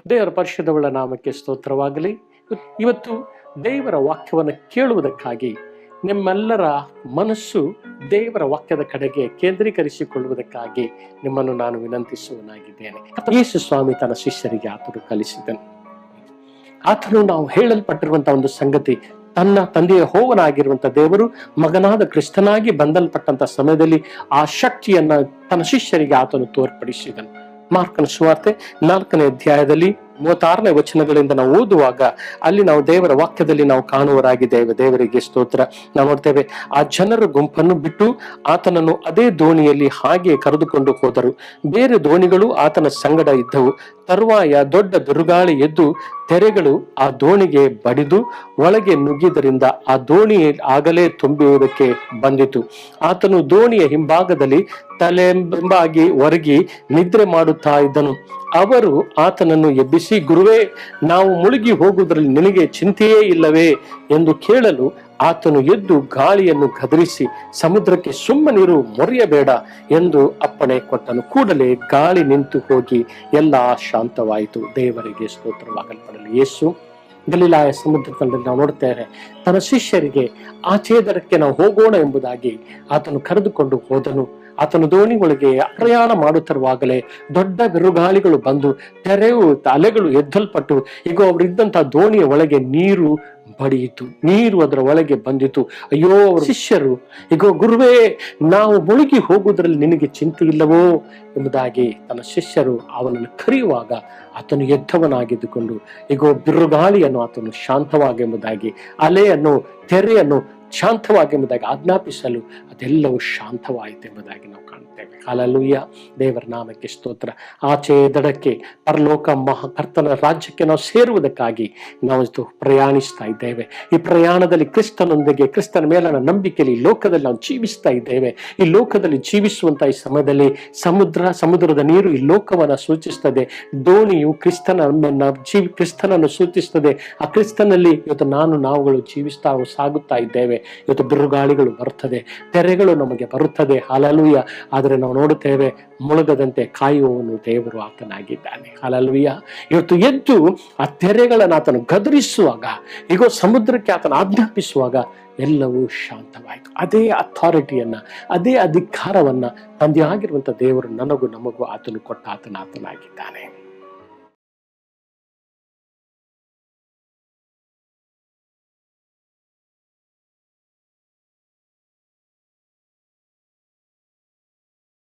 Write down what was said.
ದೇವರ ಪರಿಶುದ್ಧವುಳ್ಳ ನಾಮಕ್ಕೆ ಸ್ತೋತ್ರವಾಗಲಿ. ಇವತ್ತು ದೇವರ ವಾಕ್ಯವನ್ನು ಕೇಳುವುದಕ್ಕಾಗಿ ನಿಮ್ಮೆಲ್ಲರ ಮನಸ್ಸು ದೇವರ ವಾಕ್ಯದ ಕಡೆಗೆ ಕೇಂದ್ರೀಕರಿಸಿಕೊಳ್ಳುವುದಕ್ಕಾಗಿ ನಿಮ್ಮನ್ನು ನಾನು ವಿನಂತಿಸುವನಾಗಿದ್ದೇನೆ. ಯೇಸು ಸ್ವಾಮಿ ತನ್ನ ಶಿಷ್ಯರಿಗೆ ಆತನು ಕಲಿಸಿದನು. ಆತನು ನಾವು ಹೇಳಲ್ಪಟ್ಟಿರುವಂತಹ ಒಂದು ಸಂಗತಿ, ತನ್ನ ತಂದೆಯ ಹೋವನಾಗಿರುವಂತ ದೇವರು ಮಗನಾದ ಕ್ರಿಸ್ತನಾಗಿ ಬಂಧಲ್ಪಟ್ಟಂತ ಸಮಯದಲ್ಲಿ ಆ ಶಕ್ತಿಯನ್ನ ತನ್ನ ಶಿಷ್ಯರಿಗೆ ಆತನು ತೋರ್ಪಡಿಸಿದನು. ಮಾರ್ಕನ ಸುವಾರ್ತೆ 4ನೇ ಅಧ್ಯಾಯದಲ್ಲಿ 36ನೇ ವಚನಗಳಿಂದ ನಾವು ಓದುವಾಗ ಅಲ್ಲಿ ನಾವು ದೇವರ ವಾಕ್ಯದಲ್ಲಿ ನಾವು ಕಾಣುವರಾಗಿದ್ದೇವೆ. ದೇವರಿಗೆ ಸ್ತೋತ್ರ. ನಾವು ನೋಡ್ತೇವೆ, ಆ ಜನರ ಗುಂಪನ್ನು ಬಿಟ್ಟು ಆತನನ್ನು ಅದೇ ದೋಣಿಯಲ್ಲಿ ಹಾಗೆ ಕರೆದುಕೊಂಡು ಹೋದರು. ಬೇರೆ ದೋಣಿಗಳು ಆತನ ಸಂಗಡ ಇದ್ದವು. ತರುವಾಯ ದೊಡ್ಡ ಬಿರುಗಾಳಿ ಎದ್ದು ತೆರೆಗಳು ಆ ದೋಣಿಗೆ ಬಡಿದು ಒಳಗೆ ನುಗ್ಗಿದ್ದರಿಂದ ಆ ದೋಣಿ ಆಗಲೇ ತುಂಬುವುದಕ್ಕೆ ಬಂದಿತು. ಆತನು ದೋಣಿಯ ಹಿಂಭಾಗದಲ್ಲಿ ತಲೆಂಬಾಗಿ ಒರಗಿ ನಿದ್ರೆ ಮಾಡುತ್ತಾ ಇದ್ದನು. ಅವರು ಆತನನ್ನು ಎಬ್ಬಿಸಿ, ಗುರುವೇ, ನಾವು ಮುಳುಗಿ ಹೋಗುವುದರಲ್ಲಿ ನಿನಗೆ ಚಿಂತೆಯೇ ಇಲ್ಲವೇ ಎಂದು ಕೇಳಲು ಆತನು ಎದ್ದು ಗಾಳಿಯನ್ನು ಗದರಿಸಿ ಸಮುದ್ರಕ್ಕೆ ಸುಮ್ಮನಿರು, ಮೊರೆಯಬೇಡ ಎಂದು ಅಪ್ಪಣೆ ಕೊಟ್ಟನು. ಕೂಡಲೇ ಗಾಳಿ ನಿಂತು ಹೋಗಿ ಎಲ್ಲಾ ಶಾಂತವಾಯಿತು. ದೇವರಿಗೆ ಸ್ತೋತ್ರವಾಗಲ್ಪಡಲಿ. ಯೇಸು ಗಲಿಲಾಯ ಸಮುದ್ರದಲ್ಲಿ ನಾವು ನೋಡ್ತೇವೆ, ತನ್ನ ಶಿಷ್ಯರಿಗೆ ಆಚೆ ದಡಕ್ಕೆ ನಾವು ಹೋಗೋಣ ಎಂಬುದಾಗಿ ಆತನು ಕರೆದುಕೊಂಡು ಹೋದನು. ಆತನು ದೋಣಿ ಒಳಗೆ ಪ್ರಯಾಣ ಮಾಡುತ್ತಿರುವಾಗಲೇ ದೊಡ್ಡ ಬಿರುಗಾಳಿಗಳು ಬಂದು ತೆರೆಯು ಅಲೆಗಳು ಎದ್ದಲ್ಪಟ್ಟು ಈಗ ಅವರಿದ್ದಂತಹ ದೋಣಿಯ ಒಳಗೆ ನೀರು ಬಡಿಯಿತು. ನೀರು ಅದರ ಒಳಗೆ ಬಂದಿತು. ಅಯ್ಯೋ, ಅವರ ಶಿಷ್ಯರು, ಈಗ ಗುರುವೇ, ನಾವು ಮುಳುಗಿ ಹೋಗುವುದರಲ್ಲಿ ನಿನಗೆ ಚಿಂತೆ ಇಲ್ಲವೋ ಎಂಬುದಾಗಿ ತನ್ನ ಶಿಷ್ಯರು ಅವನನ್ನು ಕರೆಯುವಾಗ ಆತನು ಎದ್ದವನಾಗಿದ್ದುಕೊಂಡು ಈಗ ಬಿರುಗಾಳಿಯನ್ನು ಆತನು ಶಾಂತವಾಗಿ ಎಂಬುದಾಗಿ, ಅಲೆಯನ್ನು ತೆರೆಯನ್ನು ಶಾಂತವಾಗಿ ಎಂಬುದಾಗಿ ಆಜ್ಞಾಪಿಸಲು ಅದೆಲ್ಲವೂ ಶಾಂತವಾಯಿತು ಎಂಬುದಾಗಿ ನಾವು ಕಾಣುತ್ತೇವೆ. ಹಲ್ಲೆಲೂಯಾ. ದೇವರ ನಾಮಕ್ಕೆ ಸ್ತೋತ್ರ. ಆಚೆ ದಡಕ್ಕೆ ಪರಲೋಕ ಕರ್ತನ ರಾಜ್ಯಕ್ಕೆ ನಾವು ಸೇರುವುದಕ್ಕಾಗಿ ನಾವು ಪ್ರಯಾಣಿಸ್ತಾ ಇದ್ದೇವೆ. ಈ ಪ್ರಯಾಣದಲ್ಲಿ ಕ್ರಿಸ್ತನೊಂದಿಗೆ, ಕ್ರಿಸ್ತನ ಮೇಲನ ನಂಬಿಕೆಯಲ್ಲಿ ಈ ಲೋಕದಲ್ಲಿ ನಾವು ಜೀವಿಸ್ತಾ ಇದ್ದೇವೆ. ಈ ಲೋಕದಲ್ಲಿ ಜೀವಿಸುವಂತ ಈ ಸಮಯದಲ್ಲಿ ಸಮುದ್ರದ ನೀರು ಈ ಲೋಕವನ್ನ ಸೂಚಿಸ್ತದೆ. ದೋಣಿಯು ಕ್ರಿಸ್ತನನ್ನು ಸೂಚಿಸ್ತದೆ. ಆ ಕ್ರಿಸ್ತನಲ್ಲಿ ಇವತ್ತು ನಾವುಗಳು ಜೀವಿಸ್ತಾ ಸಾಗುತ್ತಾ ಇದ್ದೇವೆ. ಇವತ್ತು ಬಿರುಗಾಳಿಗಳು ಬರುತ್ತದೆ, ತೆರೆಗಳು ನಮಗೆ ಬರುತ್ತದೆ. ಹಲ್ಲೆಲೂಯಾ. ಆದರೆ ನಾವು ನೋಡುತ್ತೇವೆ, ಮುಳುಗದಂತೆ ಕಾಯುವವನು ದೇವರು ಆತನಾಗಿದ್ದಾನೆ. ಹಲ್ಲೆಲೂಯಾ. ಇವತ್ತು ಎದ್ದು ಆ ತೆರೆಗಳನ್ನು ಆತನು ಗದರಿಸುವಾಗ, ಈಗ ಸಮುದ್ರಕ್ಕೆ ಆತನ ಆಜ್ಞಾಪಿಸುವಾಗ ಎಲ್ಲವೂ ಶಾಂತವಾಯಿತು. ಅದೇ ಅಥಾರಿಟಿಯನ್ನ, ಅದೇ ಅಧಿಕಾರವನ್ನ ತಂದೆಯಾಗಿರುವಂತ ದೇವರು ನಮಗೂ ಆತನು ಕೊಟ್ಟ ಆತನಾಗಿದ್ದಾನೆ.